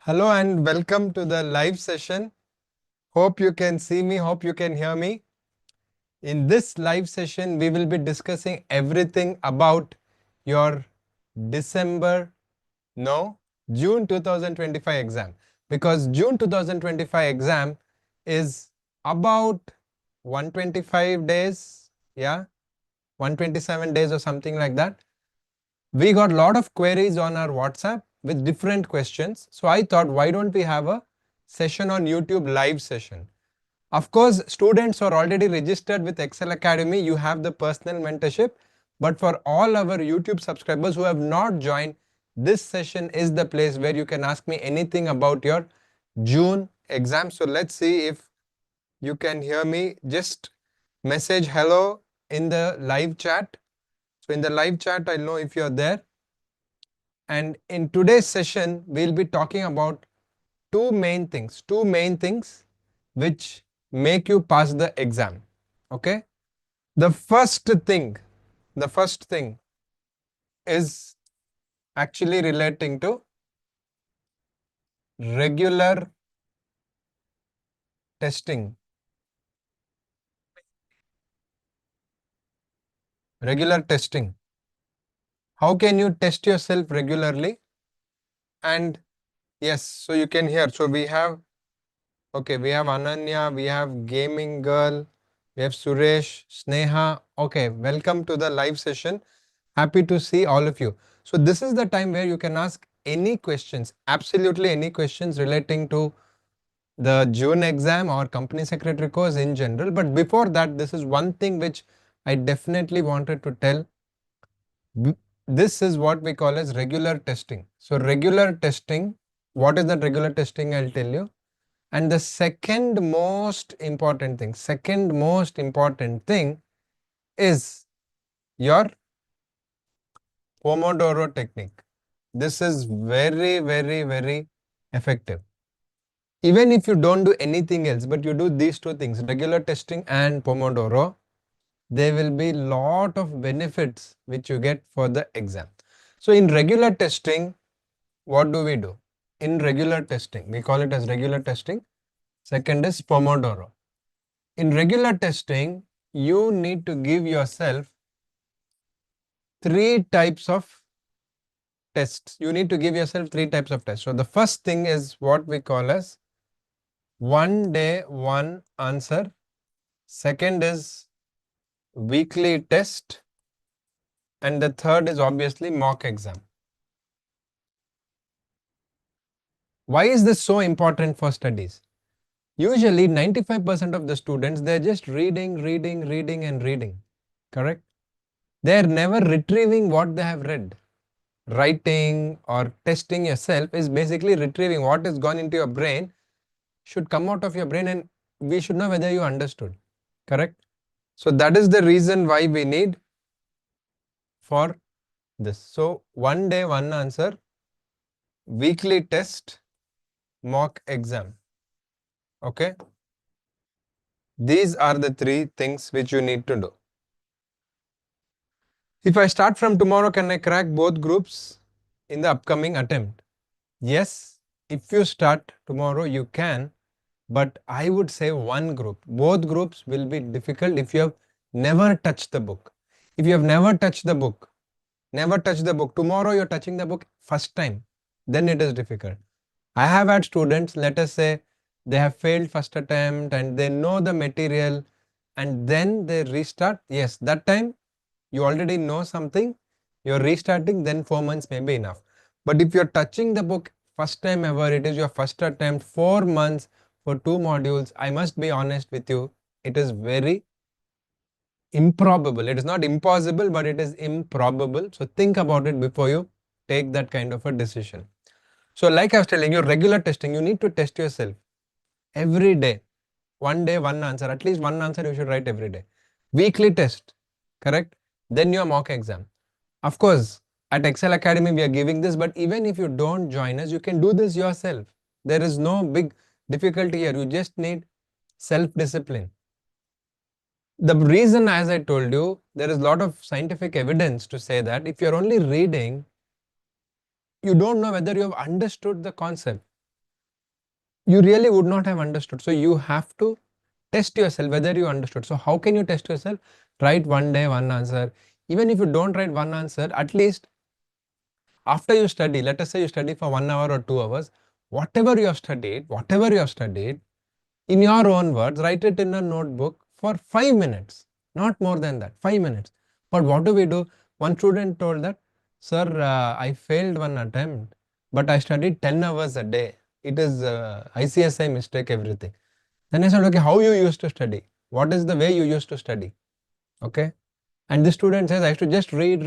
Hello and welcome to the live session. Hope you can see me, hope you can hear me. In this live session, we will be discussing everything about your December, no, June 2025 exam. Because June 2025 exam is about 125 days, yeah, 127 days or something like that. We got a lot of queries on our WhatsApp with different questions. So I thought, why don't we have a session on YouTube live session? Of course, students are already registered with Excel Academy. You have the personal mentorship. But for all our YouTube subscribers who have not joined, this session is the place where you can ask me anything about your June exam. So let's see if you can hear me. Just message hello in the live chat. So in the live chat, I'll know if you're there. And in today's session, we'll be talking about two main things which make you pass the exam. Okay. The first thing is actually relating to regular testing. Regular testing. How can you test yourself regularly? And yes, so you can hear. So we have, okay, we have Ananya, we have Gaming Girl, we have Suresh, Sneha. Okay, welcome to the live session. Happy to see all of you. So this is the time where you can ask any questions, absolutely any questions relating to the June exam or company secretary course in general. But before that, this is one thing which I definitely wanted to tell. This is what we call as regular testing. So regular testing, what is that regular testing? I'll tell you. And the second most important thing is your Pomodoro technique. This is very, very, very effective. Even if you don't do anything else, but you do these two things, regular testing and Pomodoro, there will be lot of benefits which you get for the exam. So in regular testing, what do we do? In regular testing, we call it as regular testing. Second is Pomodoro. In regular testing, you need to give yourself three types of tests. You need to give yourself three types of tests. So the first thing is what we call as one day, one answer. Second is weekly test. And the third is obviously mock exam. Why is this so important for studies? Usually 95% of the students, they're just reading, and reading. Correct? They're never retrieving what they have read. Writing or testing yourself is basically retrieving what has gone into your brain, should come out of your brain, and we should know whether you understood. Correct? So that is the reason why we need for this. So one day, one answer, weekly test, mock exam. Okay. These are the three things which you need to do. If I start from tomorrow, can I crack both groups in the upcoming attempt? Yes, if you start tomorrow, you can, but I would say one group. Both groups will be difficult if you have never touched the book. If you have never touched the book, tomorrow you're touching the book first time, then it is difficult. I have had students, let us say, they have failed first attempt and they know the material and then they restart. Yes, that time you already know something, you're restarting, then 4 months may be enough. But if you're touching the book first time ever, it is your first attempt, 4 months for 2 modules, I must be honest with you, it is very improbable. It is not impossible, but it is improbable. So think about it before you take that kind of a decision. So like I was telling you, regular testing, you need to test yourself every day. One day, one answer. At least one answer you should write every day. Weekly test, correct? Then your mock exam. Of course, at Excel Academy we are giving this, but even if you don't join us, you can do this yourself. There is no big difficulty here. You just need self-discipline. The reason, as I told you, there is a lot of scientific evidence to say that if you're only reading, you don't know whether you have understood the concept. you really would not have understood. So you have to test yourself whether you understood. So how can you test yourself? Write one day one answer. Even if you don't write one answer, at least after you study, let us say you study for 1 hour or 2 hours, whatever you have studied, in your own words, write it in a notebook for 5 minutes, not more than that, 5 minutes. But what do? One student told that, sir, I failed one attempt, but I studied 10 hours a day. It is ICSI mistake, everything. Then I said, okay, how you used to study? What is the way you used to study? Okay. And the student says, I have to just read.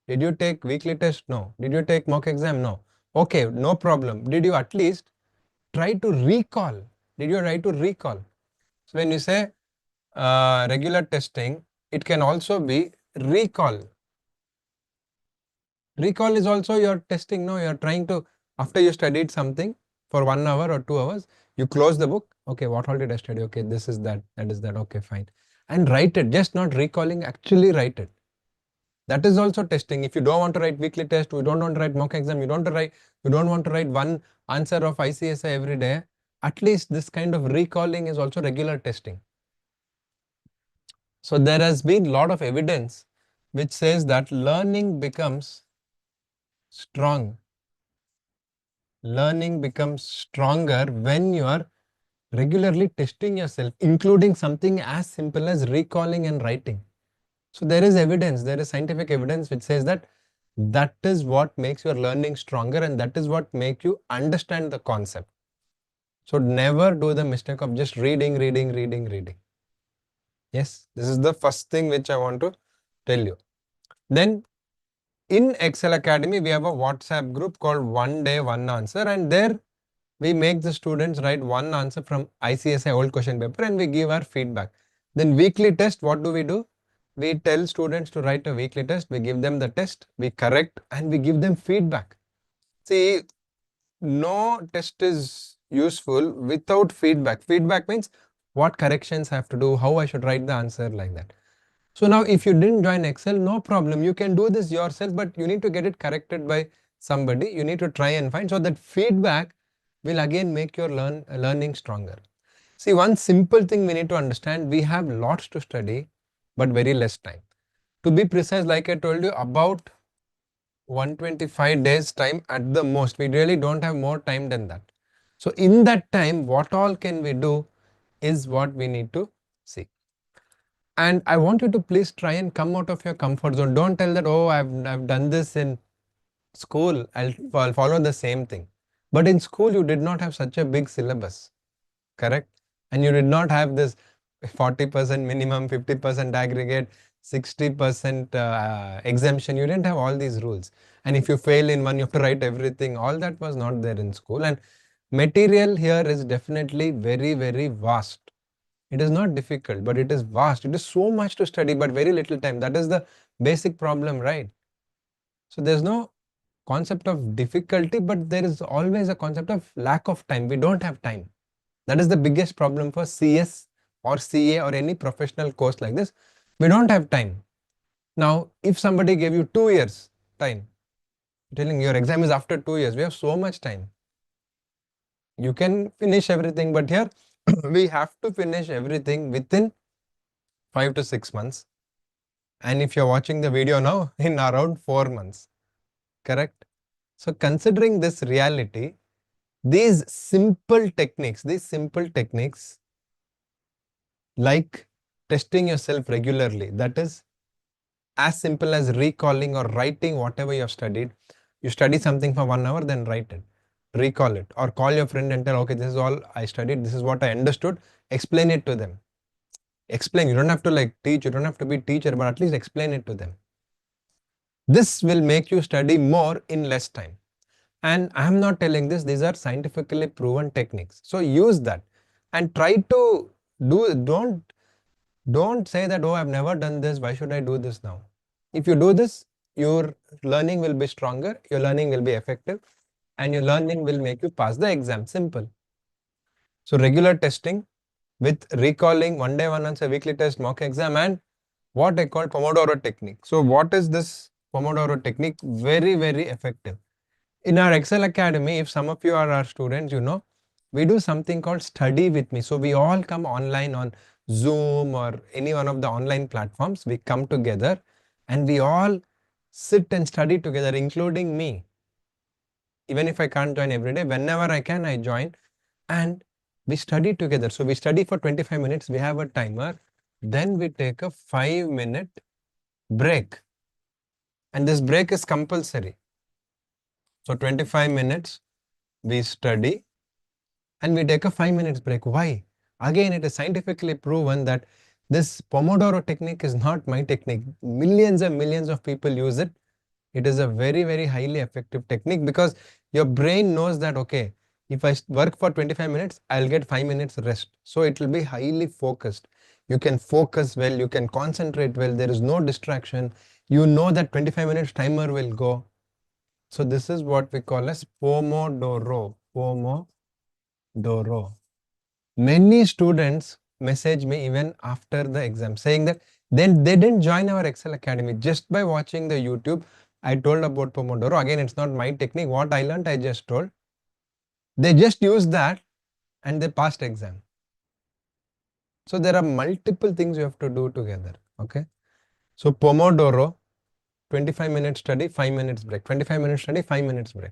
Did you take weekly test? No. Did you take mock exam? No. Okay, no problem. Did you at least try to recall? Did you try to recall? So when you say regular testing, it can also be recall. Recall is also your testing. No, you're trying to, after you studied something for 1 hour or 2 hours, you close the book. Okay, what all did I study? Okay, this is that, that is that. Okay, fine. And write it, just not recalling, actually write it. That is also testing. If you don't want to write weekly test, you don't want to write mock exam, you don't want to write one answer of ICSI every day, at least this kind of recalling is also regular testing. So there has been a lot of evidence which says that learning becomes strong. Learning becomes stronger when you are regularly testing yourself, including something as simple as recalling and writing. So there is evidence, there is scientific evidence which says that that is what makes your learning stronger and that is what makes you understand the concept. So never do the mistake of just reading. Yes, this is the first thing which I want to tell you. Then in Excel Academy, we have a WhatsApp group called One Day One Answer, and there we make the students write one answer from ICSI old question paper and we give our feedback. Then weekly test, what do? We tell students to write a weekly test, we give them the test, we correct and we give them feedback. See, no test is useful without feedback. Feedback means what corrections I have to do, how I should write the answer, like that. So now if you didn't join Excel, no problem. You can do this yourself, but you need to get it corrected by somebody. You need to try and find, so that feedback will again make your learning stronger. See, one simple thing we need to understand, we have lots to study, but very less time. To be precise, like I told you, about 125 days time at the most. We really don't have more time than that. So in that time, what all can we do is what we need to see. And I want you to please try and come out of your comfort zone. Don't tell that, oh, I've done this in school, I'll follow the same thing. But in school, you did not have such a big syllabus, correct? And you did not have this 40% minimum, 50% aggregate, 60% exemption. You didn't have all these rules. And if you fail in one, you have to write everything. All that was not there in school. And material here is definitely very vast. It is not difficult, but it is vast. It is so much to study, but very little time. That is the basic problem, right? So there's no concept of difficulty, but there is always a concept of lack of time. We don't have time. That is the biggest problem for CS or CA or any professional course like this. We don't have time. Now, if somebody gave you 2 years time, telling your exam is after 2 years, we have so much time. You can finish everything, but here we have to finish everything within 5 to 6 months. And if you're watching the video now, in around 4 months, correct? So considering this reality, these simple techniques like testing yourself regularly, that is as simple as recalling or writing whatever you have studied. You study something for 1 hour, then write it, recall it, or call your friend and tell, okay, this is all I studied, this is what I understood, explain it to them. Explain, you don't have to like teach, you don't have to be teacher, but at least explain it to them. This will make you study more in less time. And I am not telling this, these are scientifically proven techniques. So use that and try to do, don't say that, oh, I've never done this, why should I do this now? If you do this, your learning will be stronger, your learning will be effective, and your learning will make you pass the exam. Simple. So regular testing with recalling, one day one answer, weekly test, mock exam, and what I call Pomodoro technique. So what is this Pomodoro technique? Very effective. In our Excel Academy, if some of you are our students, we do something called study with me. So we all come online on Zoom or any one of the online platforms. We come together and we all sit and study together, including me. Even if I can't join every day, whenever I can, I join and we study together. So we study for 25 minutes. We have a timer. Then we take a 5-minute break. And this break is compulsory. So 25 minutes we study and we take a 5 minutes break. Why? Again, it is scientifically proven that this Pomodoro technique is not my technique. Millions and millions of people use it. It is a very, very highly effective technique because your brain knows that, okay, if I work for 25 minutes, I'll get 5 minutes rest. So it will be highly focused. You can focus well, you can concentrate well, there is no distraction. You know that 25 minutes timer will go. So this is what we call as Pomodoro. Pomodoro. Many students message me even after the exam saying that then they didn't join our Excel Academy. Just by watching the YouTube, I told about Pomodoro. Again, it's not my technique. What I learned, I just told. They just used that and they passed exam. So there are multiple things you have to do together. Okay. So Pomodoro, 25 minutes study, 5 minutes break. 25 minutes study, 5 minutes break.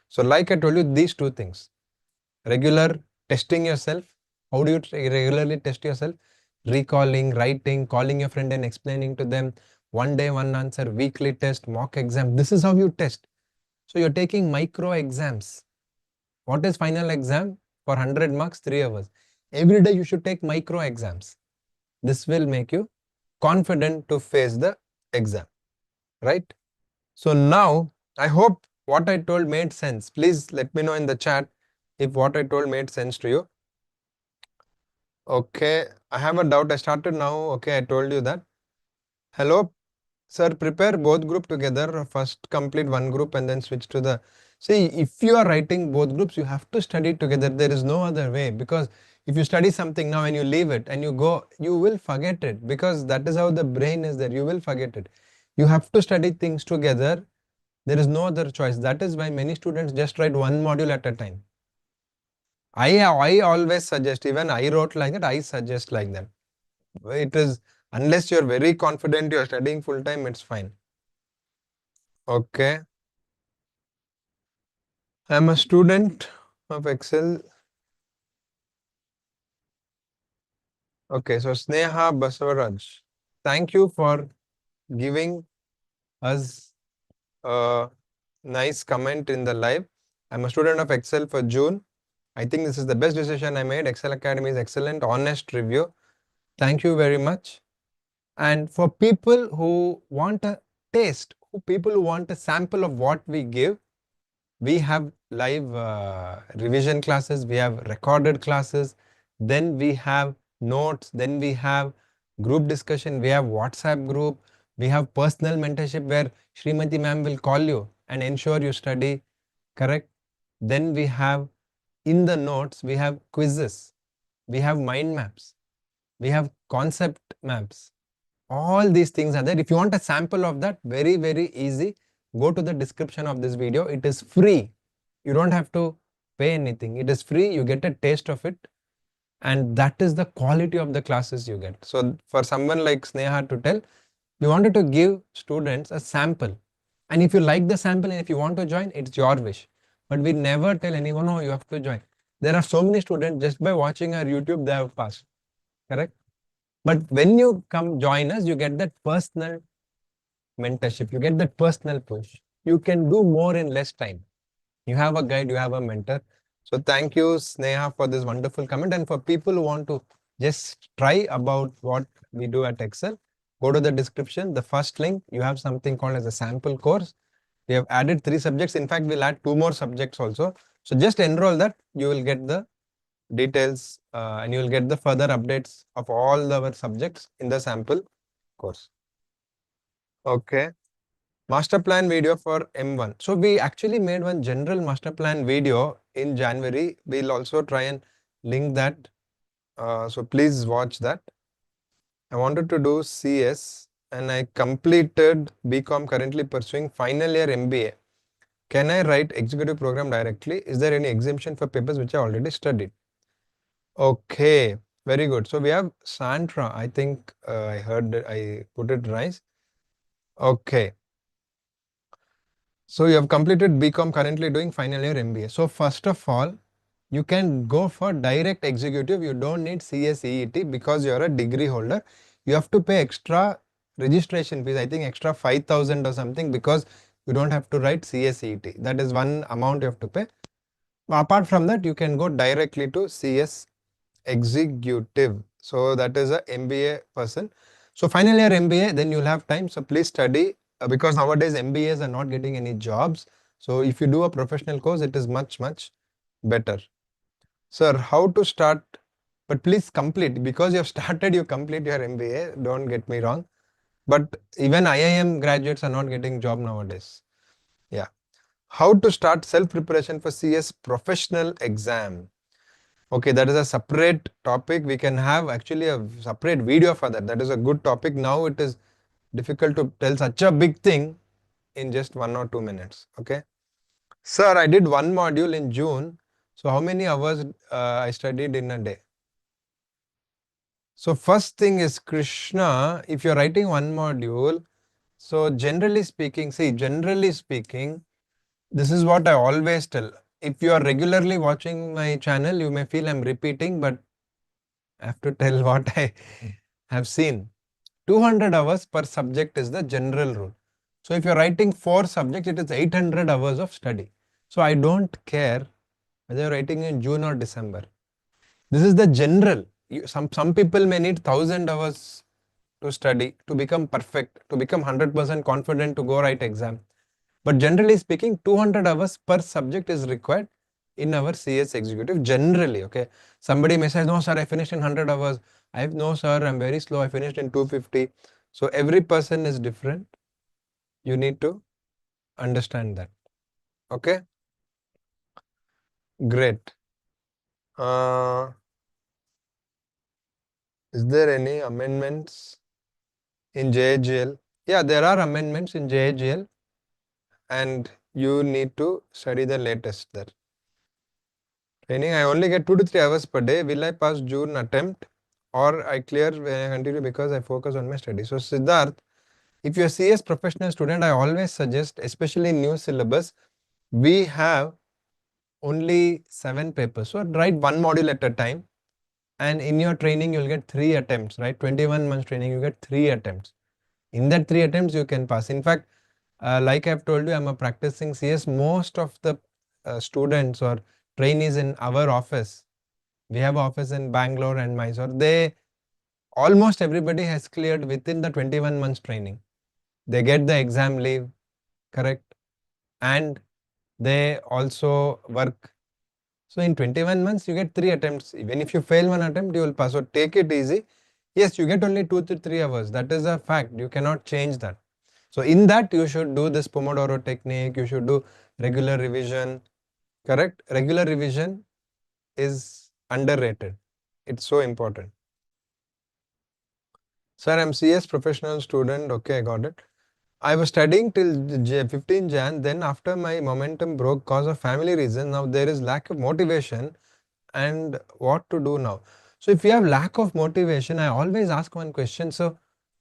So like I told you, these two things. Regular testing yourself. How do you regularly test yourself? Recalling, writing, calling your friend and explaining to them. One day, one answer, weekly test, mock exam. This is how you test. So you're taking micro exams. What is final exam? For 100 marks, 3 hours. Every day you should take micro exams. This will make you confident to face the exam, right? So now, I hope what I told made sense. Please let me know in the chat if what I told made sense to you. Okay, I have a doubt. I started now. Okay, I told you that. Hello, sir, prepare both group together. First complete one group and then switch to the... See, if you are writing both groups, you have to study together. There is no other way, because if you study something now and you leave it and you go, you will forget it, because that is how the brain is there. You will forget it. You have to study things together. There is no other choice. That is why many students just write one module at a time. I always suggest, even I wrote like that, I suggest like that. It is, unless you're very confident you're studying full time, it's fine. Okay. I'm a student of Excel. Okay, so Sneha Basavaraj, thank you for giving us a nice comment in the live. I'm a student of Excel for June. I think this is the best decision I made. Excel Academy is excellent, honest review. Thank you very much. And for people who want a taste, people who want a sample of what we give, we have live revision classes, we have recorded classes, then we have notes, then we have group discussion, we have WhatsApp group, we have personal mentorship where Srimati ma'am will call you and ensure you study correct. Then we have, in the notes, we have quizzes, we have mind maps, we have concept maps. All these things are there. If you want a sample of that, very, very easy. Go to the description of this video. It is free. You don't have to pay anything. It is free. You get a taste of it. And that is the quality of the classes you get. So for someone like Sneha to tell, we wanted to give students a sample. And if you like the sample and if you want to join, it's your wish. But we never tell anyone, oh, you have to join. There are so many students, just by watching our YouTube, they have passed. Correct? But when you come join us, you get that personal mentorship, you get that personal push. You can do more in less time. You have a guide, you have a mentor. So thank you, Sneha, for this wonderful comment. And for people who want to just try about what we do at Excel, go to the description. The first link, you have something called as a sample course. We have added 3 subjects. In fact, we'll add 2 more subjects also. So just enroll that. You will get the details and you will get the further updates of all our subjects in the sample course. Okay. Master plan video for M1. So we actually made one general master plan video in January. We'll also try and link that. So please watch that. I wanted to do CS and I completed BCom, currently pursuing final year MBA. Can I write executive program directly? Is there any exemption for papers which I already studied? Okay, very good. So we have Sandra. I think I heard I put it right. Okay. So you have completed BCom, currently doing final year MBA. So first of all, you can go for direct executive. You don't need CSEET because you are a degree holder. You have to pay extra registration fees. I think extra 5,000 or something because you don't have to write CSEET. That is one amount you have to pay. Apart from that, you can go directly to CS executive. So that is a MBA person. So final year MBA, then you'll have time. So please study because nowadays MBAs are not getting any jobs. So if you do a professional course, it is much, much better. Sir, how to start? But please complete because you have started, you complete your MBA. Don't get me wrong. But even IIM graduates are not getting job nowadays. Yeah. How to start self preparation for CS professional exam? Okay, that is a separate topic. We can have actually a separate video for that. That is a good topic. Now it is difficult to tell such a big thing in just 1 or 2 minutes. Okay. Sir, I did one module in June. So how many hours I studied in a day? So first thing is Krishna, if you're writing one module, so generally speaking, this is what I always tell. If you are regularly watching my channel, you may feel I'm repeating, but I have to tell what I have seen. 200 hours per subject is the general rule. So if you're writing 4 subjects, it is 800 hours of study. So I don't care whether you're writing in June or December. This is the general. Some people may need 1,000 hours to study, to become perfect, to become 100% confident to go write exam. But generally speaking, 200 hours per subject is required in our CS executive generally. Okay. Somebody may say, no, sir, I finished in 100 hours. No, sir, I'm very slow. I finished in 250. So every person is different. You need to understand that. Okay. Great. Is there any amendments in JHGL? Yeah, there are amendments in JHGL and you need to study the latest there. Training, I only get 2 to 3 hours per day. Will I pass June attempt or I clear when I continue because I focus on my study? So Siddharth, if you're a CS professional student, I always suggest, especially in new syllabus, we have only 7 papers. So write one module at a time. And in your training, you'll get 3 attempts, right? 21 months training, you get 3 attempts. In that 3 attempts, you can pass. In fact, like I've told you, I'm a practicing CS. Most of the students or trainees in our office, we have office in Bangalore and Mysore, almost everybody has cleared within the 21 months training. They get the exam leave, correct? And they also work. So in 21 months, you get 3 attempts. Even if you fail one attempt, you will pass. So take it easy. Yes, you get only 2 to 3 hours. That is a fact. You cannot change that. So in that, you should do this Pomodoro technique. You should do regular revision, correct? Regular revision is underrated. It's so important. Sir, I'm CS professional student. Okay, I got it. I was studying till 15 Jan. Then after my momentum broke cause of family reason, now there is lack of motivation and what to do now. So if you have lack of motivation, I always ask one question. So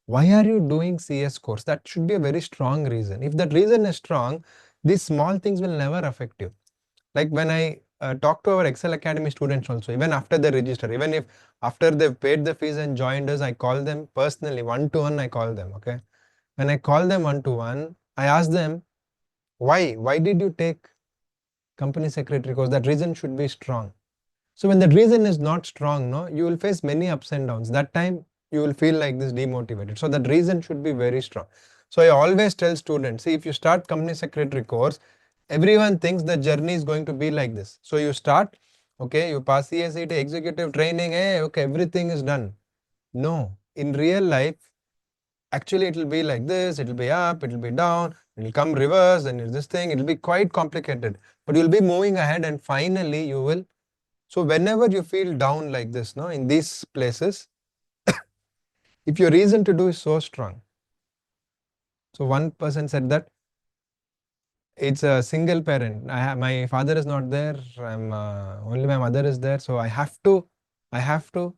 why are you doing CS course? That should be a very strong reason. If that reason is strong, these small things will never affect you. Like when I talk to our Ekcel Academy students also, even after they register, even if after they've paid the fees and joined us, I call them personally, one to one, I call them, okay? When I call them one to one, I ask them, why? Why did you take company secretary course? That reason should be strong. So when that reason is not strong, no, you will face many ups and downs. That time you will feel like this demotivated. So that reason should be very strong. So I always tell students, see, if you start company secretary course, everyone thinks the journey is going to be like this. So you start, okay, you pass CSET, executive training, hey, okay, everything is done. No, in real life, actually it will be like this, it will be up, it will be down, it will come reverse, and this thing, it will be quite complicated. But you'll be moving ahead and finally you will. So whenever you feel down like this, no, in these places, if your reason to do is so strong. So one person said that It's a single parent. My father is not there. Only my mother is there. So I have to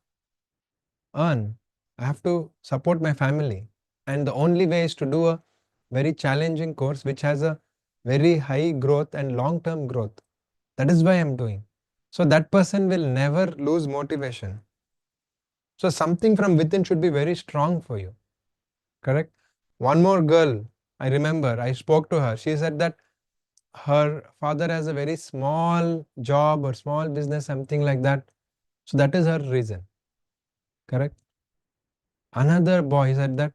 earn. I have to support my family. And the only way is to do a very challenging course which has a very high growth and long-term growth. That is why I'm doing. So that person will never lose motivation. So something from within should be very strong for you. Correct? One more girl, I remember, I spoke to her. She said that her father has a very small job or small business, something like that. So that is her reason. Correct? Another boy said that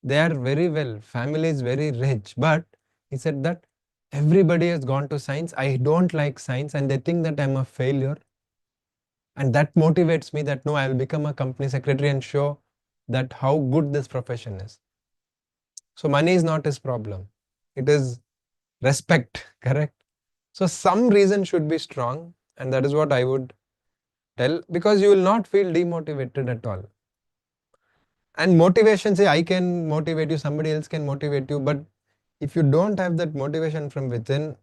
they are very well, family is very rich, but he said that everybody has gone to science. I don't like science and they think that I'm a failure. And that motivates me that no, I'll become a company secretary and show that how good this profession is. So money is not his problem. It is respect, correct? So some reason should be strong, and that is what I would tell, because you will not feel demotivated at all. And motivation, say I can motivate you, somebody else can motivate you, but if you don't have that motivation from within,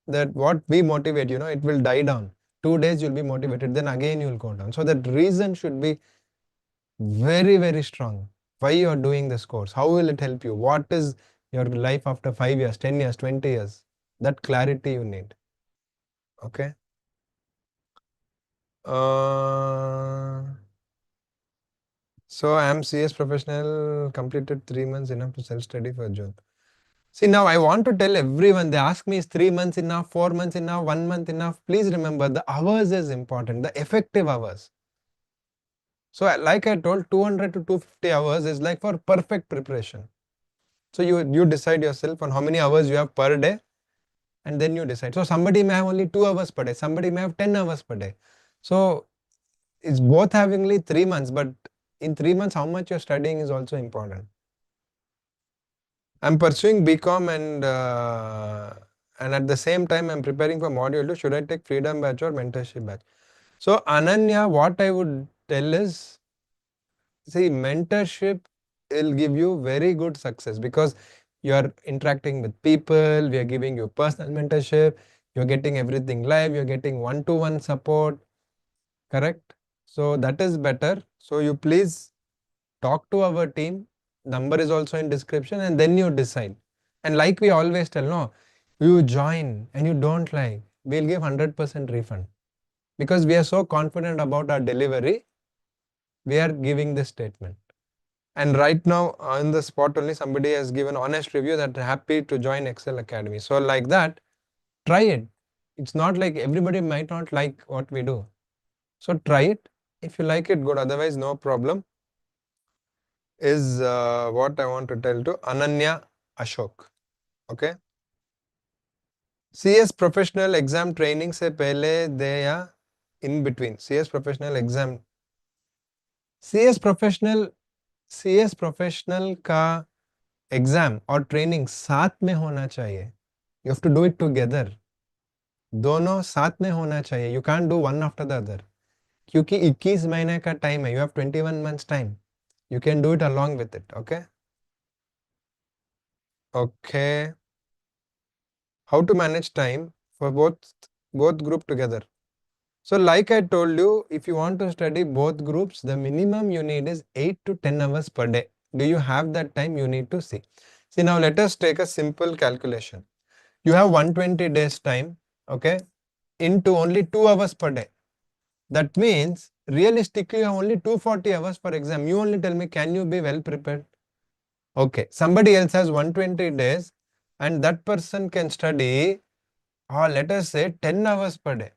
that what we motivate, it will die down. 2 days you'll be motivated, then again you'll go down. So that reason should be very, very strong. Why you are doing this course? How will it help you? What is your life after 5 years, 10 years, 20 years? That clarity you need. Okay. So I am CS professional, completed 3 months enough to self-study for June. See, now I want to tell everyone, they ask me, is 3 months enough, 4 months enough, 1 month enough? Please remember, the hours is important, the effective hours. So like I told, 200 to 250 hours is like for perfect preparation. So you decide yourself on how many hours you have per day, and then you decide. So somebody may have only 2 hours per day, somebody may have 10 hours per day. So it's both having only 3 months, but in 3 months, how much you're studying is also important. I'm pursuing BCom and at the same time I'm preparing for module 2. Should I take freedom batch or mentorship batch? So Ananya, what I would tell is, see, mentorship will give you very good success because you are interacting with people, we are giving you personal mentorship, you're getting everything live, you're getting one-to-one support, correct? So that is better. So you please talk to our team. Number is also in description, and then you decide. And like we always tell, no, you join and you don't like, we'll give 100% refund. Because we are so confident about our delivery, we are giving this statement. And right now on the spot only somebody has given honest review that happy to join Ekcel Academy. So like that, try it. It's not like everybody might not like what we do. So try it. If you like it, good. Otherwise, no problem. Is what I want to tell to Ananya Ashok. Okay. CS professional exam training से पहले दे या in between. CS professional exam. CS professional का exam और training साथ में होना चाहिए. You have to do it together. दोनों साथ में होना चाहिए. You can't do one after the other, क्योंकि 21 महीने का टाइम है. You have 21 months time. You can do it along with it. Okay. Okay. How to manage time for both group together? So like I told you, if you want to study both groups, the minimum you need is 8 to 10 hours per day. Do you have that time? You need to see. See, now let us take a simple calculation. You have 120 days time, okay, into only 2 hours per day. That means realistically you have only 240 hours for exam. You only tell me, can you be well prepared? Okay, somebody else has 120 days and that person can study, let us say 10 hours per day.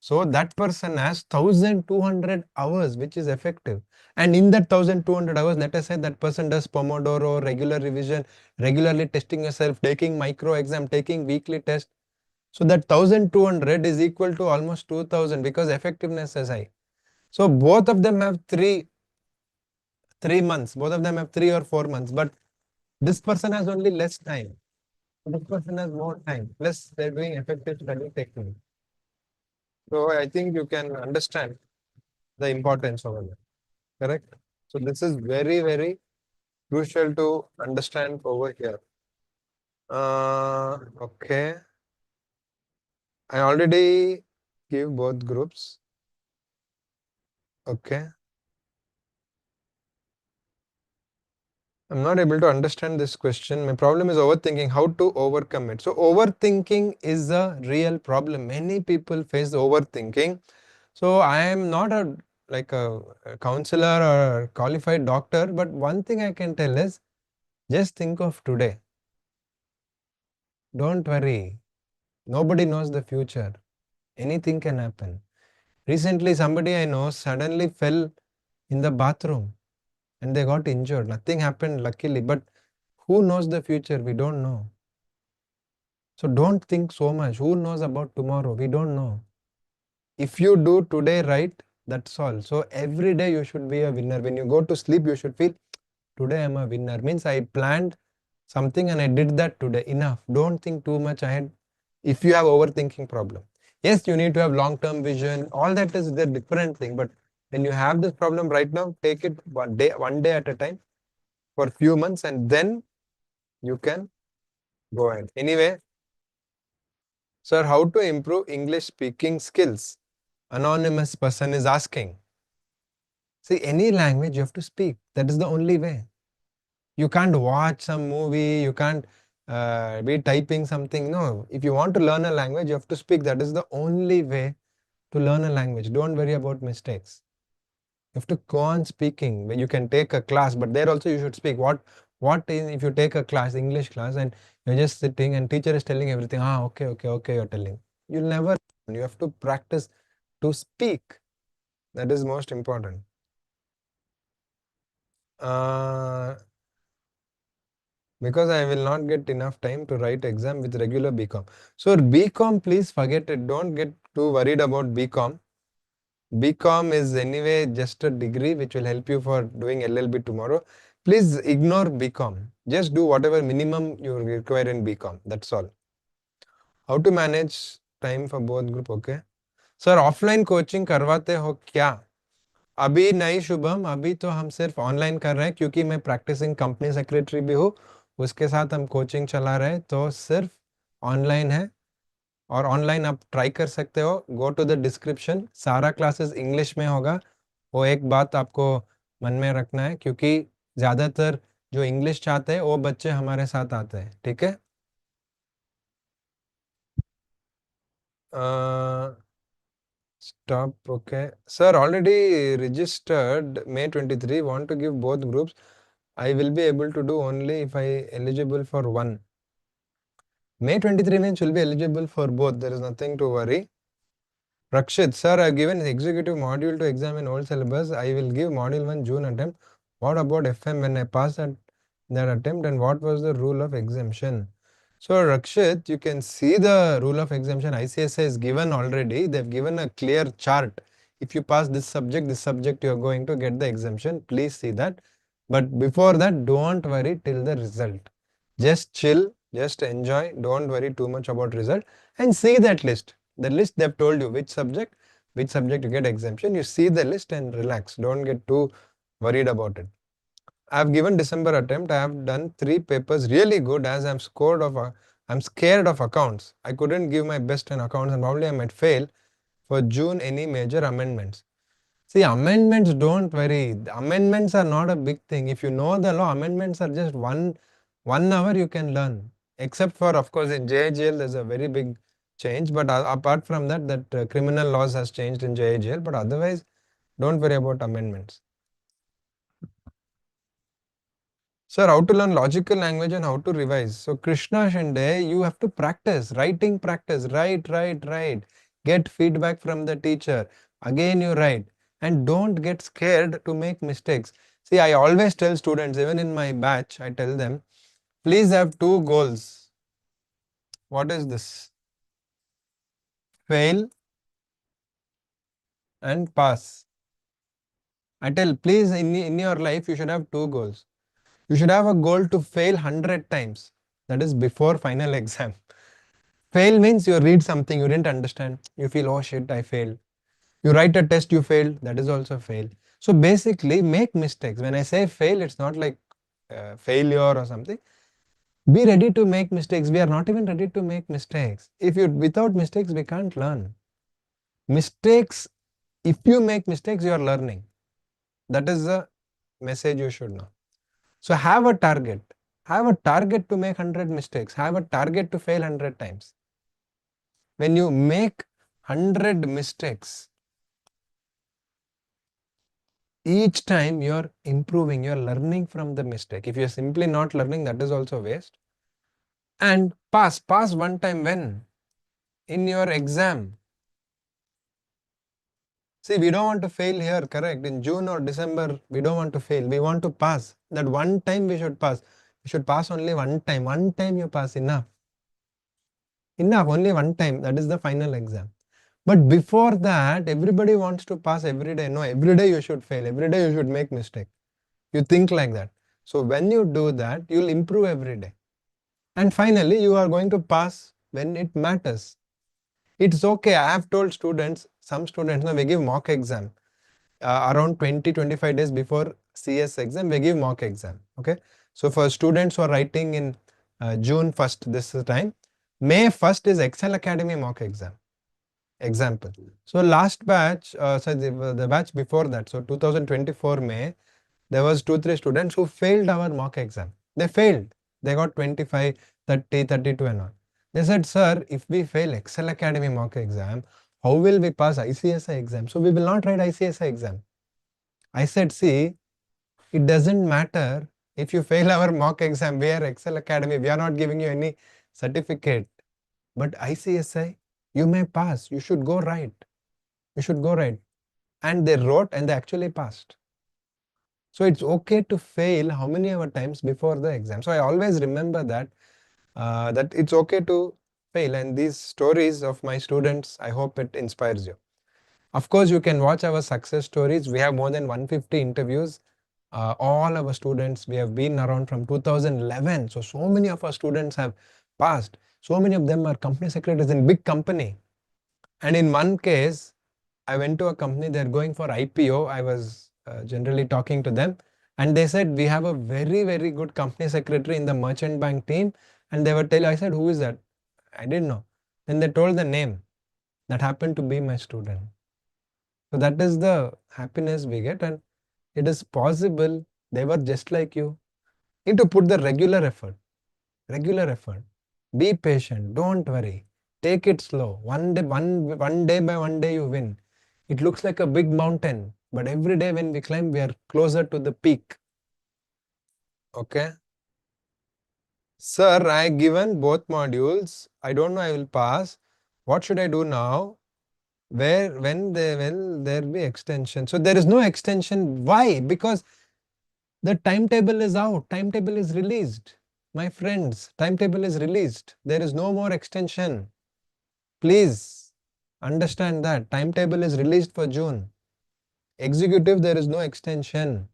So that person has 1200 hours, which is effective. And in that 1200 hours, let us say that person does Pomodoro, regular revision, regularly testing yourself, taking micro exam, taking weekly test. So that 1200 is equal to almost 2000 because effectiveness is high. So both of them have three months. Both of them have 3 or 4 months. But this person has only less time. This person has more time. Plus, they're doing effective study technique. So I think you can understand the importance over there. Correct? So this is very, very crucial to understand over here. Okay. I already give both groups. Okay. I'm not able to understand this question. My problem is overthinking. How to overcome it? So overthinking is a real problem. Many people face overthinking. So I am not a like a counselor or a qualified doctor, but one thing I can tell is just think of today. Don't worry. Nobody knows the future. Anything can happen. Recently, somebody I know suddenly fell in the bathroom and they got injured. Nothing happened, luckily. But who knows the future? We don't know. So don't think so much. Who knows about tomorrow? We don't know. If you do today right, that's all. So every day you should be a winner. When you go to sleep, you should feel today I'm a winner. Means I planned something and I did that today. Enough. Don't think too much ahead if you have overthinking problem. Yes, you need to have long-term vision. All that is the different thing. But when you have this problem right now, take it one day at a time for few months, and then you can go ahead. Anyway, sir, how to improve English speaking skills? Anonymous person is asking. See, any language you have to speak. That is the only way. You can't watch some movie, you can't be typing something. No, if you want to learn a language, you have to speak. That is the only way to learn a language. Don't worry about mistakes. You have to go on speaking. You can take a class, but there also you should speak. What is if you take a class, English class, and you're just sitting and teacher is telling everything. Ah, okay, okay, okay, you're telling. You'll never. You have to practice to speak. That is most important. Uh, because I will not get enough time to write exam with regular BCom. So BCom, please forget it. Don't get too worried about BCom. BCom is anyway just a degree which will help you for doing LLB tomorrow. Please ignore BCom. Just do whatever minimum you require in BCom. That's all. How to manage time for both group? Okay. Sir, offline coaching करवाते हो क्या? अभी नहीं शुभम, अभी तो हम सिर्फ online कर रहे हैं क्योंकि मैं प्रैक्टिसिंग कंपनी सेक्रेटरी भी हूँ, उसके साथ हम कोचिंग चला रहे हैं, तो सिर्फ ऑनलाइन है। और ऑनलाइन आप ट्राई कर सकते हो, गो टू द डिस्क्रिप्शन, सारा क्लासेस इंग्लिश में होगा। वो एक बात आपको मन में रखना है क्योंकि ज़्यादातर जो इंग्लिश चाहते हैं वो बच्चे हमारे साथ आते हैं, ठीक है। Stop. Okay. Sir, already registered May 23. Want to give both groups. I will be able to do only if I eligible for one. May 23 means will be eligible for both. There is nothing to worry. Rakshit, sir, I have given executive module to examine old syllabus. I will give module 1 June attempt. What about FM when I pass that attempt, and what was the rule of exemption? So Rakshit, you can see the rule of exemption ICSI is given already. They've given a clear chart. If you pass this subject, you are going to get the exemption. Please see that. But before that, don't worry till the result. Just chill, just enjoy. Don't worry too much about result and see that list. The list they've told you which subject you get exemption. You see the list and relax. Don't get too worried about it. I have given December attempt. I have done 3 papers really good as I'm scared of accounts. I couldn't give my best in accounts and probably I might fail. For June, any major amendments? See, amendments, don't worry. The amendments are not a big thing. If you know the law, amendments are just one hour you can learn. Except for, of course, in JIGL, there's a very big change. But apart from that, criminal laws has changed in JIGL. But otherwise, don't worry about amendments. Sir, how to learn logical language and how to revise? So Krishna Shinde, you have to practice, writing practice, write. Get feedback from the teacher. Again you write. And don't get scared to make mistakes. See, I always tell students, even in my batch, I tell them, please have 2 goals. What is this? Fail and pass. I tell, please, in your life, you should have 2 goals. You should have a goal to fail 100 times. That is before final exam. Fail means you read something, you didn't understand. You feel, oh shit, I failed. You write a test, you failed. That is also fail. So basically, make mistakes. When I say fail, it's not like failure or something. Be ready to make mistakes. We are not even ready to make mistakes. Without mistakes, we can't learn. Mistakes, if you make mistakes, you are learning. That is the message you should know. So have a target. Have a target to make 100 mistakes. Have a target to fail 100 times. When you make 100 mistakes, each time you're improving, you're learning from the mistake. If you're simply not learning, that is also waste. And pass one time. When? In your exam. See, we don't want to fail here, correct? In June or December, we don't want to fail. We want to pass. That one time we should pass. We should pass only one time. One time you pass, enough. Enough, only one time. That is the final exam. But before that, everybody wants to pass every day. No, every day you should fail. Every day you should make mistake. You think like that. So when you do that, you'll improve every day. And finally, you are going to pass when it matters. It's okay. I have told students, some students, we give mock exam. Around 20-25 days before CS exam, we give mock exam. Okay. So for students who are writing in June 1st, this time, May 1st is Ekcel Academy mock exam. Example. So last batch, the batch before that, so 2024 May, there was 2-3 students who failed our mock exam. They failed. They got 25, 30, 32 and all. They said, sir, if we fail Ekcel Academy mock exam, how will we pass ICSI exam? So we will not write ICSI exam. I said, see, it doesn't matter if you fail our mock exam. We are Ekcel Academy. We are not giving you any certificate. But ICSI, you may pass. You should go right. You should go right. And they wrote and they actually passed. So it's okay to fail how many ever times before the exam. So I always remember that that it's okay to fail. And these stories of my students, I hope it inspires you. Of course, you can watch our success stories. We have more than 150 interviews. All our students, we have been around from 2011. So many of our students have passed. So many of them are company secretaries in big company. And in one case, I went to a company, they're going for IPO. I was generally talking to them and they said, we have a very, very good company secretary in the merchant bank team. And they were telling, I said, who is that? I didn't know. Then they told the name. That happened to be my student. So that is the happiness we get, and it is possible they were just like you. You need to put the regular effort. Regular effort. Be patient. Don't worry. Take it slow. One day by one day you win. It looks like a big mountain, but every day when we climb, we are closer to the peak. Okay. Sir, I given both modules. I don't know I will pass. What should I do now? When will there be extension? So there is no extension. Why? Because the timetable is out. Timetable is released. My friends, timetable is released. There is no more extension. Please understand that. Timetable is released for June. Executive, there is no extension.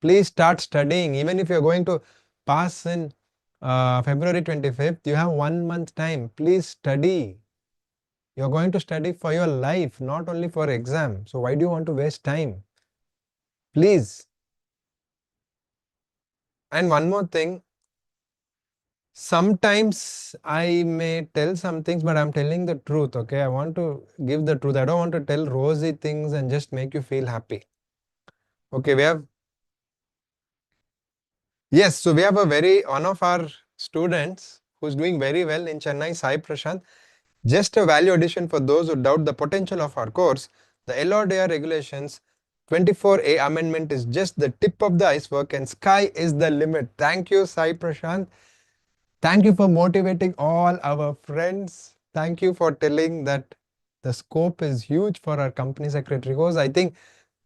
Please start studying. Even if you're going to pass in February 25th, you have 1 month time. Please study. You're going to study for your life, not only for exam. So why do you want to waste time? Please. And one more thing. Sometimes I may tell some things, but I'm telling the truth, okay? I want to give the truth. I don't want to tell rosy things and just make you feel happy. Okay, yes, so we have one of our students who's doing very well in Chennai, Sai Prashant. Just a value addition for those who doubt the potential of our course. The LODR regulations 24A amendment is just the tip of the iceberg and sky is the limit. Thank you, Sai Prashant. Thank you for motivating all our friends. Thank you for telling that the scope is huge for our company secretary course. I think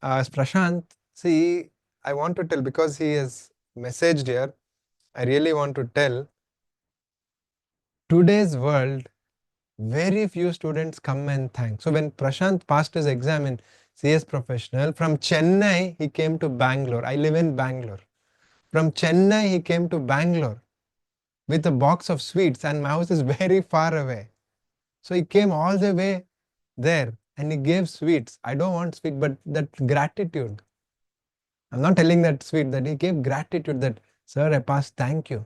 Prashant, see, I want to tell because he has messaged here. I really want to tell today's world, very few students come and thank. So when Prashant passed his exam in CS Professional, from Chennai, he came to Bangalore. I live in Bangalore. From Chennai, he came to Bangalore with a box of sweets and my house is very far away. So he came all the way there and he gave sweets. I don't want sweet, but that gratitude. I'm not telling that sweet, that he gave gratitude that, sir, I passed, thank you.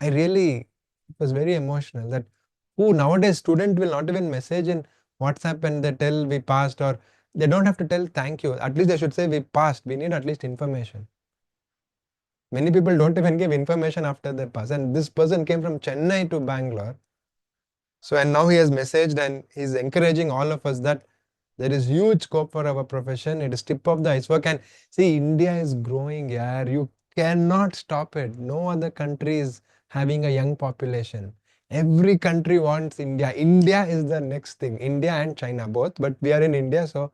it was very emotional that who nowadays student will not even message in WhatsApp and they tell we passed, or they don't have to tell thank you. At least they should say we passed. We need at least information. Many people don't even give information after they pass. And this person came from Chennai to Bangalore. So, and now he has messaged and he's encouraging all of us that there is huge scope for our profession. It is tip of the iceberg. And see, India is growing, yeah. You cannot stop it. No other country is having a young population. Every country wants India. India is the next thing. India and China both. But we are in India, so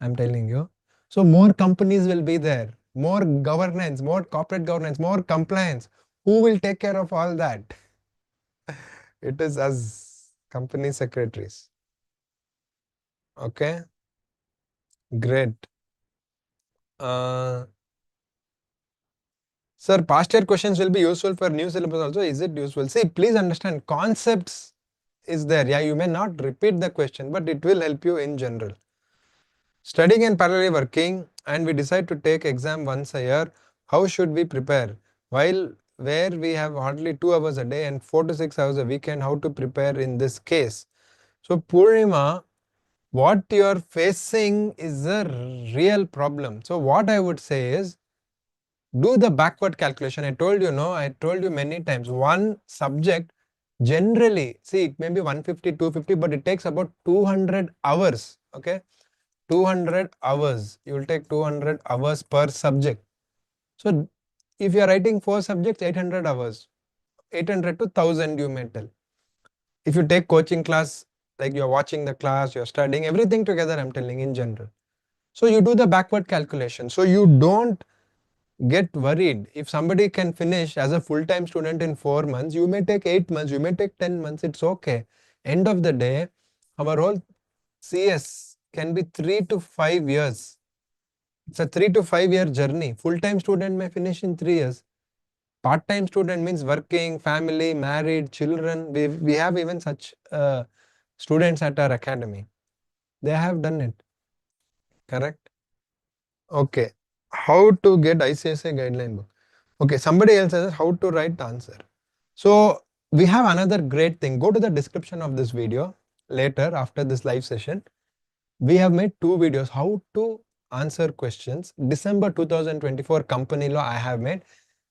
I'm telling you. So more companies will be there. More governance, more corporate governance, more compliance. Who will take care of all that? It is us, company secretaries. Okay, great. Sir, past year questions will be useful for new syllabus also. Is it useful? See, please understand, concepts is there. Yeah, you may not repeat the question, but it will help you in general. Studying and parallelly working, and we decide to take exam once a year. How should we prepare? While where we have hardly 2 hours a day and 4 to 6 hours a weekend, how to prepare in this case? So, Purnima, what you are facing is a real problem. So, what I would say is, do the backward calculation. I told you, no, I told you many times, one subject generally, see, it may be 150, 250, but it takes about 200 hours. Okay, 200 hours. You will take 200 hours per subject. So, if you are writing 4 subjects, 800 hours, 800 to 1000, you may tell. If you take coaching class, like you are watching the class, you are studying, everything together, I'm telling in general. So, you do the backward calculation. So, you don't get worried. If somebody can finish as a full-time student in 4 months, you may take 8 months, you may take 10 months, it's okay. End of the day, our whole CS can be 3 to 5 years. It's a 3 to 5 year journey. Full-time student may finish in 3 years. Part-time student means working, family, married, children. We have even such students at our academy. They have done it. Correct? Okay. How to get ICSI guideline book? Okay, somebody else says how to write the answer. So we have another great thing. Go to the description of this video later after this live session. We have made 2 videos how to answer questions. December 2024 company law I have made.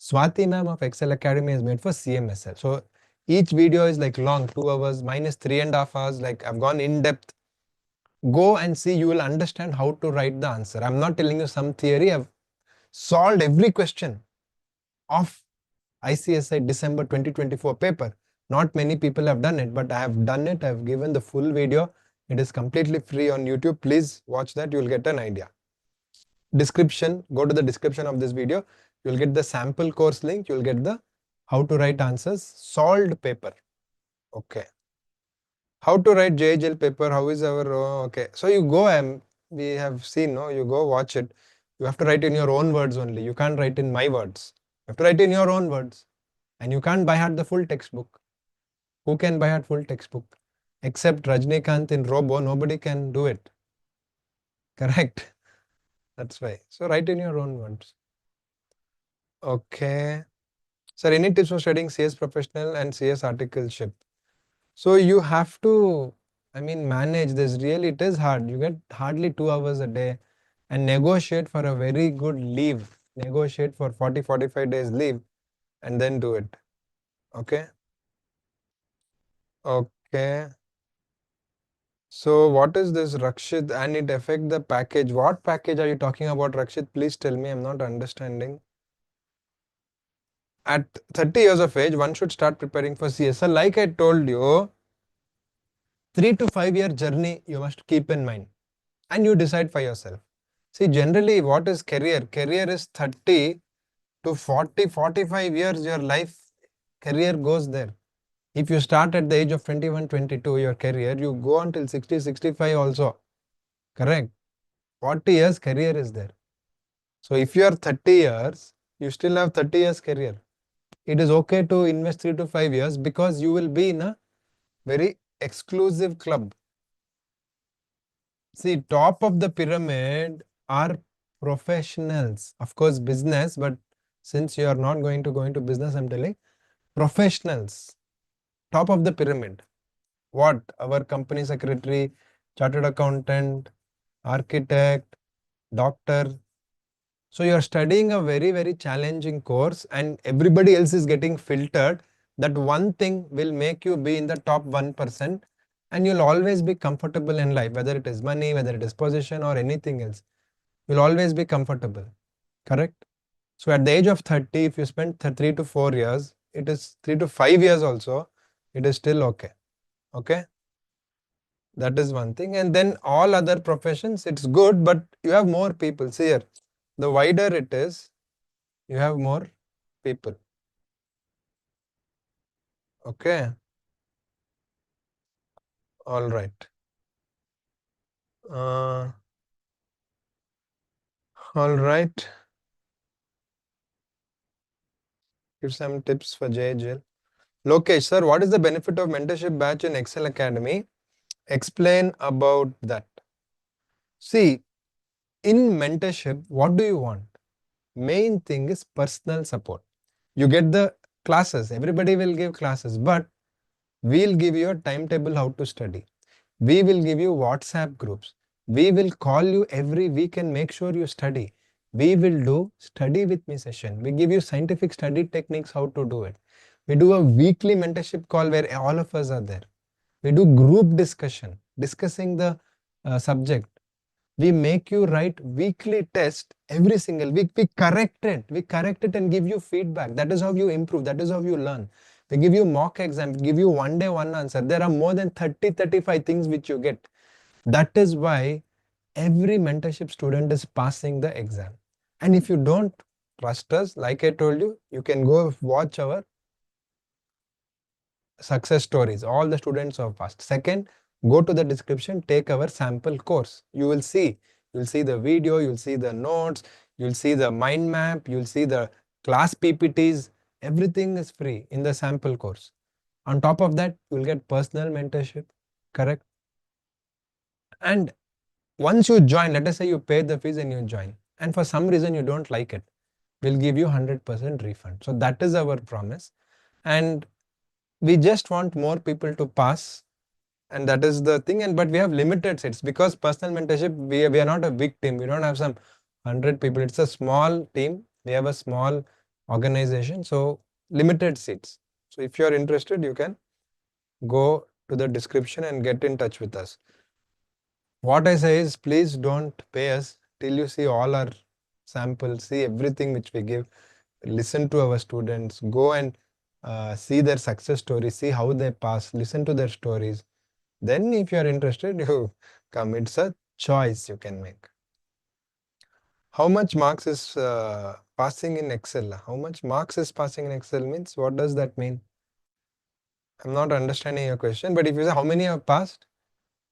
Swati ma'am of Ekcel Academy has made for CMSL. So each video is like long, 2 hours minus 3.5 hours. Like I've gone in depth. Go and see, you will understand how to write the answer. I'm not telling you some theory. I've solved every question of ICSI December 2024 paper. Not many people have done it, but I have done it. I have given the full video. It is completely free on YouTube. Please watch that. You will get an idea. Description, go to the description of this video. You will get the sample course link. You will get the how to write answers, solved paper. Okay. How to write JHL paper, how is our, okay. So you go and we have seen, no, you go watch it. You have to write in your own words only. You can't write in my words. You have to write in your own words. And you can't buy out the full textbook. Who can buy out full textbook? Except Rajnikant in Robo, nobody can do it. Correct? That's why. So write in your own words. Okay. Sir, any tips for studying CS professional and CS articleship? So you have to, I mean, manage this. Really, it is hard. You get hardly 2 hours a day and negotiate for a very good leave. Negotiate for 40, 45 days leave and then do it. Okay. Okay. So what is this Rakshit and it affect the package? What package are you talking about, Rakshit? Please tell me. I'm not understanding. At 30 years of age, one should start preparing for CSR. Like I told you, 3 to 5 year journey you must keep in mind and you decide for yourself. See, generally what is career? Career is 30 to 40, 45 years your life career goes there. If you start at the age of 21, 22 your career, you go until 60, 65 also. Correct? 40 years career is there. So if you are 30 years, you still have 30 years career. It is okay to invest 3 to 5 years because you will be in a very exclusive club. See, top of the pyramid are professionals. Of course, business, but since you are not going to go into business, I'm telling, professionals, top of the pyramid. What? Our company secretary, chartered accountant, architect, doctor. So you're studying a very, very challenging course and everybody else is getting filtered. That one thing will make you be in the top 1% and you'll always be comfortable in life, whether it is money, whether it is position or anything else. You'll always be comfortable. Correct? So at the age of 30, if you spend 3 to 4 years, it is 3 to 5 years also, it is still okay. Okay? That is one thing. And then all other professions, it's good, but you have more people. See here, the wider it is, you have more people. Okay. All right. All right. Give some tips for JJL. Lokesh, sir, what is the benefit of mentorship batch in Excel Academy? Explain about that. See, in mentorship, what do you want? Main thing is personal support. You get the classes, everybody will give classes, but we'll give you a timetable how to study. We will give you WhatsApp groups. We will call you every week and make sure you study. We will do study with me session. We give you scientific study techniques how to do it. We do a weekly mentorship call where all of us are there. We do group discussion, discussing the subject. We make you write weekly test every single week. We correct it and give you feedback. That is how you improve. That is how you learn. We give you mock exam, give you one day, one answer. There are more than 30, 35 things which you get. That is why every mentorship student is passing the exam. And if you don't trust us, like I told you, you can go watch our success stories. All the students have passed. Second, go to the description, take our sample course. You'll see the video, you'll see the notes, you'll see the mind map, you'll see the class PPTs. Everything is free in the sample course. On top of that, you'll get personal mentorship, correct? And once you join, let us say you pay the fees and you join, and for some reason you don't like it, we'll give you 100% refund. So that is our promise. And we just want more people to pass, and that is the thing. And but we have limited seats because personal mentorship, we are not a big team. We don't have some 100 people. It's a small team. We have a small organization, so limited seats. So if you are interested, you can go to the description and get in touch with us. What I say is, please don't pay us till you see all our samples, see everything which we give, listen to our students, go and see their success stories, see how they pass, listen to their stories. Then if you are interested, you come. It's a choice you can make. How much marks is passing in Excel? How much marks is passing in Excel means, what does that mean? I'm not understanding your question, but if you say how many have passed,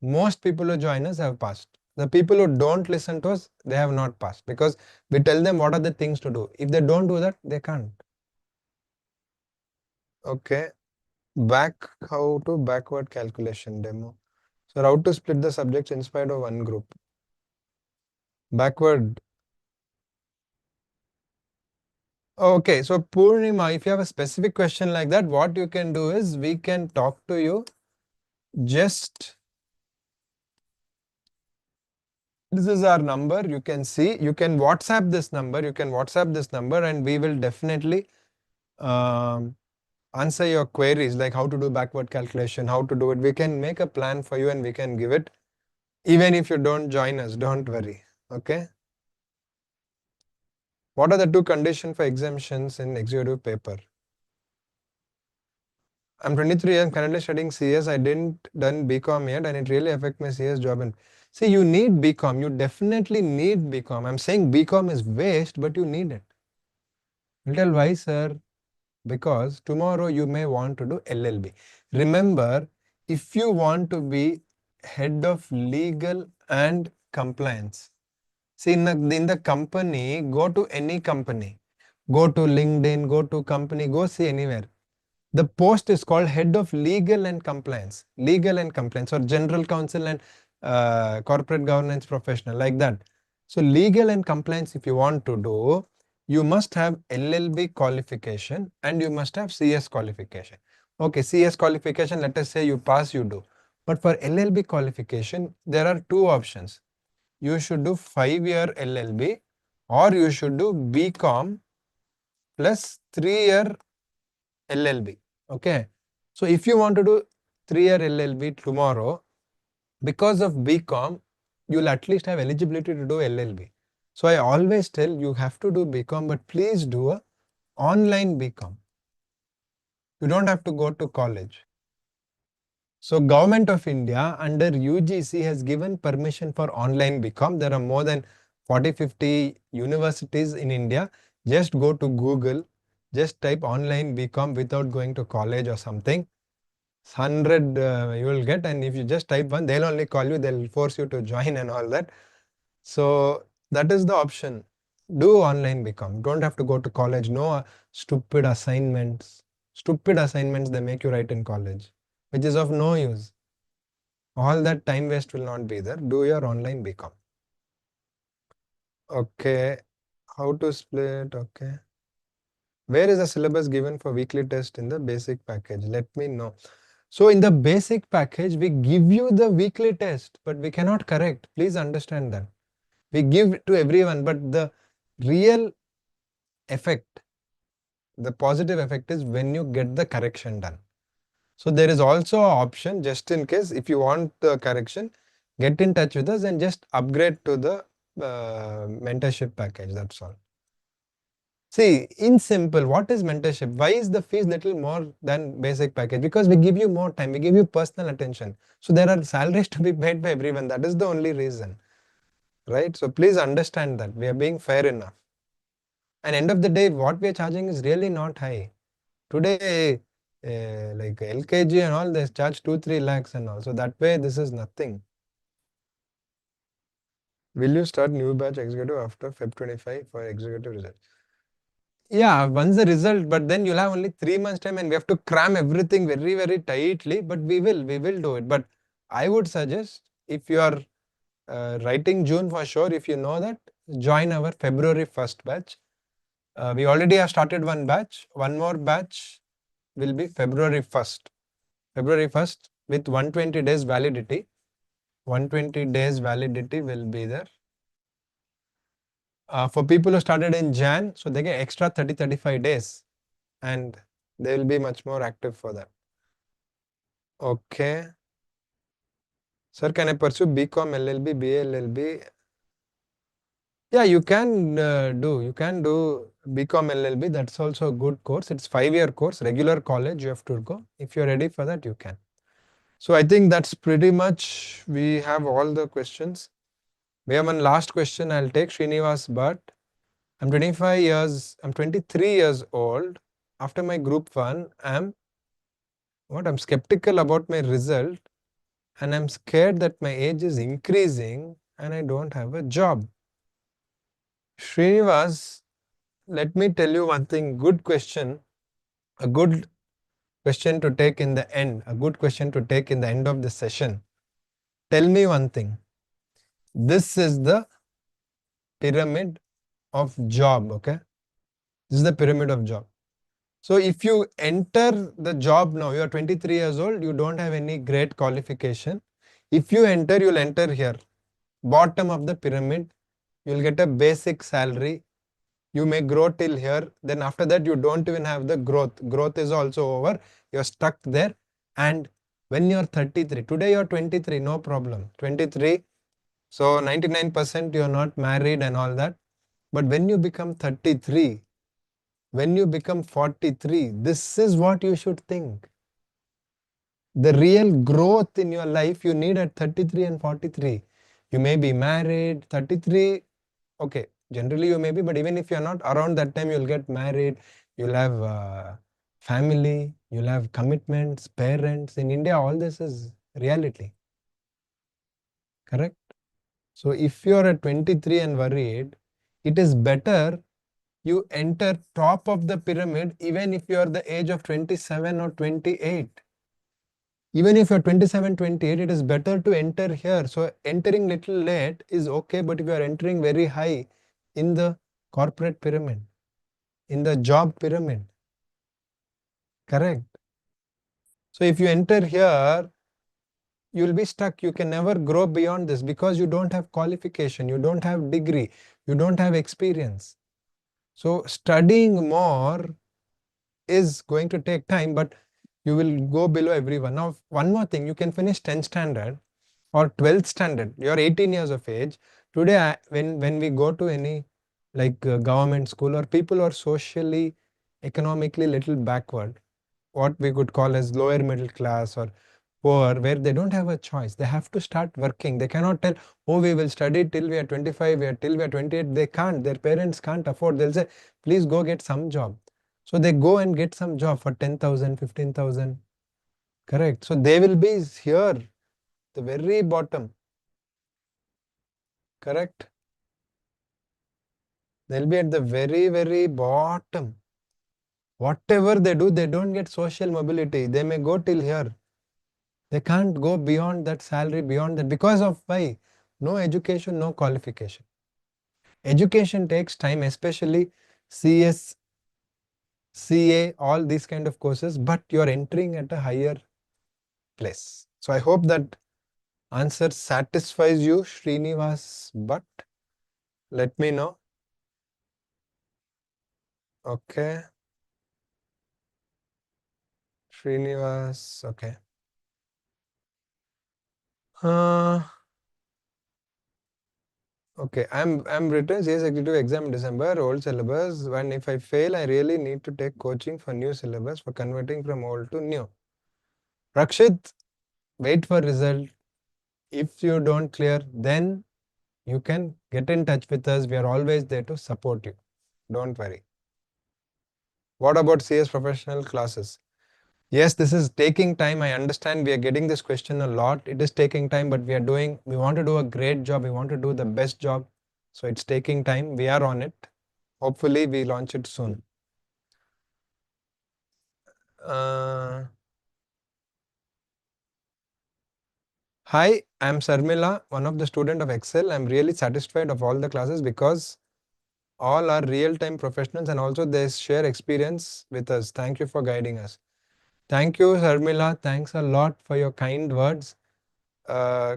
most people who join us have passed. The people who don't listen to us, they have not passed because we tell them what are the things to do. If they don't do that, they can't. Okay. How to backward calculation demo. So how to split the subjects inside of one group. Backward. Okay, so Purnima, if you have a specific question like that, what you can do is we can talk to you. Just this is our number. You can see, you can WhatsApp this number. And we will definitely answer your queries like how to do backward calculation, how to do it. We can make a plan for you and we can give it. Even if you don't join us, don't worry. Okay. What are the two conditions for exemptions in executive paper? I'm 23, I'm currently studying CS. I didn't done BCom yet and it really affects my CS job. And see, you need BCom. You definitely need BCom. I'm saying BCom is waste, but you need it. I'll tell why, sir. Because tomorrow you may want to do LLB. Remember, if you want to be head of legal and compliance, see in the company, go to any company, go to LinkedIn, go to company, go see anywhere. The post is called head of legal and compliance or general counsel and corporate governance professional, like that. So legal and compliance, if you want to do, you must have LLB qualification and you must have CS qualification. Okay, CS qualification, let us say you pass, you do. But for LLB qualification, there are two options. You should do 5-year LLB or you should do BCom plus 3-year LLB. Okay. So if you want to do 3-year LLB tomorrow, because of BCom, you'll at least have eligibility to do LLB. So I always tell you have to do BCom, but please do a online BCom. You don't have to go to college. So Government of India under UGC has given permission for online BCom. There are more than 40-50 universities in India. Just go to Google, just type online BCom without going to college or something. 100 you will get, and if you just type one, they'll only call you, they'll force you to join and all that. So that is the option. Do online BCom. Don't have to go to college. No stupid assignments. Stupid assignments they make you write in college, which is of no use. All that time waste will not be there. Do your online BCom. Okay. How to split? Okay. Where is the syllabus given for weekly test in the basic package? Let me know. So in the basic package, we give you the weekly test, but we cannot correct. Please understand that. We give to everyone, but the real effect, the positive effect is when you get the correction done. So there is also an option, just in case if you want the correction, get in touch with us and just upgrade to the mentorship package. That's all. See, in simple, what is mentorship? Why is the fees little more than basic package? Because we give you more time, we give you personal attention. So there are salaries to be paid by everyone. That is the only reason, right? So please understand that we are being fair enough. And end of the day, what we are charging is really not high. Today, like LKG and all, they charge 2-3 lakhs and all. So that way, this is nothing. Will you start new batch executive after Feb 25 for executive results? Yeah, once the result, but then you'll have only 3 months time and we have to cram everything very, very tightly, but we will do it. But I would suggest if you are writing June for sure, if you know that, join our February 1st batch. We already have started one batch. One more batch will be February 1st. February 1st with 120 days validity. 120 days validity will be there. For people who started in Jan, so they get extra 30-35 days and they will be much more active for that. Okay. Sir, can I pursue BCom, LLB, BA, LLB? Yeah, you can do BCom, LLB. That's also a good course. It's 5-year course, regular college you have to go. If you're ready for that, you can. So I think that's pretty much, we have all the questions. We have one last question I'll take, Srinivas Bhatt. I'm 23 years old. After my group 1, I'm skeptical about my result and I'm scared that my age is increasing and I don't have a job. Srinivas, let me tell you one thing, good question, a good question to take in the end, a good question to take in the end of the session. Tell me one thing, this is the pyramid of job, okay? This is the pyramid of job. So if you enter the job now, you are 23 years old, you don't have any great qualification. If you enter, you'll enter here, bottom of the pyramid, you'll get a basic salary. You may grow till here, then after that you don't even have the growth. Growth is also over, you're stuck there. And when you're 33, today you're 23, no problem, 23. So 99% you're not married and all that. But when you become 33, when you become 43, this is what you should think. The real growth in your life you need at 33 and 43. You may be married, 33, okay, generally you may be, but even if you're not, around that time you'll get married, you'll have family, you'll have commitments, parents. In India, all this is reality. Correct? So if you're at 23 and worried, it is better you enter top of the pyramid even if you are the age of 27 or 28. Even if you're 27, 28, it is better to enter here. So entering little late is okay, but if you are entering very high in the corporate pyramid, in the job pyramid. Correct. So if you enter here, you will be stuck. You can never grow beyond this because you don't have qualification, you don't have degree, you don't have experience. So studying more is going to take time, but you will go below everyone. Now, one more thing, you can finish 10th standard or 12th standard. You're 18 years of age. Today, when we go to any like government school or people who are socially, economically little backward, what we could call as lower middle class or poor, where they don't have a choice. They have to start working. They cannot tell, oh, we will study till we are 25, till we are 28. They can't. Their parents can't afford. They'll say, please go get some job. So they go and get some job for 10,000, 15,000. Correct. So they will be here, the very bottom. Correct. They'll be at the very, very bottom. Whatever they do, they don't get social mobility. They may go till here. They can't go beyond that salary, beyond that, because of why? No education, no qualification. Education takes time, especially CS, CA, all these kind of courses, but you're entering at a higher place. So I hope that answer satisfies you, Srinivas, but let me know. Okay. Srinivas, okay. Okay, I'm written CS executive exam in December, old syllabus. When if I fail, I really need to take coaching for new syllabus for converting from old to new. Rakshit, wait for result. If you don't clear, then you can get in touch with us. We are always there to support you. Don't worry. What about CS professional classes? Yes, this is taking time. I understand we are getting this question a lot. It is taking time, but we want to do a great job. We want to do the best job. So it's taking time. We are on it. Hopefully we launch it soon. Hi, I'm Sarmila, one of the student of Ekcel. I'm really satisfied of all the classes because all are real-time professionals and also they share experience with us. Thank you for guiding us. Thank you, Sarmila. Thanks a lot for your kind words.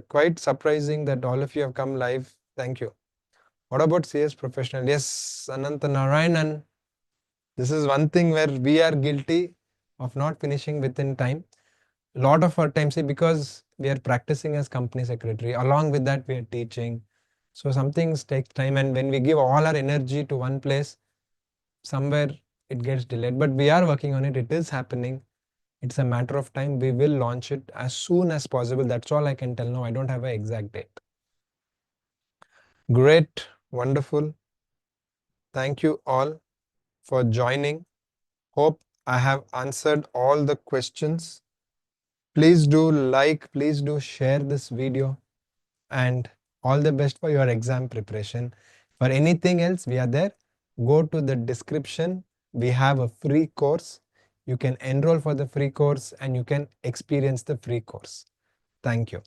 Quite surprising that all of you have come live. Thank you. What about CS professional? Yes, Ananta Narayanan. This is one thing where we are guilty of not finishing within time. Lot of our time, see, because we are practicing as company secretary, along with that we are teaching. So some things take time, and when we give all our energy to one place, somewhere it gets delayed. But we are working on it. It is happening. It's a matter of time. We will launch it as soon as possible. That's all I can tell now. I don't have an exact date. Great, wonderful. Thank you all for joining. Hope I have answered all the questions. Please do like, please do share this video, and all the best for your exam preparation. For anything else, we are there. Go to the description. We have a free course. You can enroll for the free course and you can experience the free course. Thank you.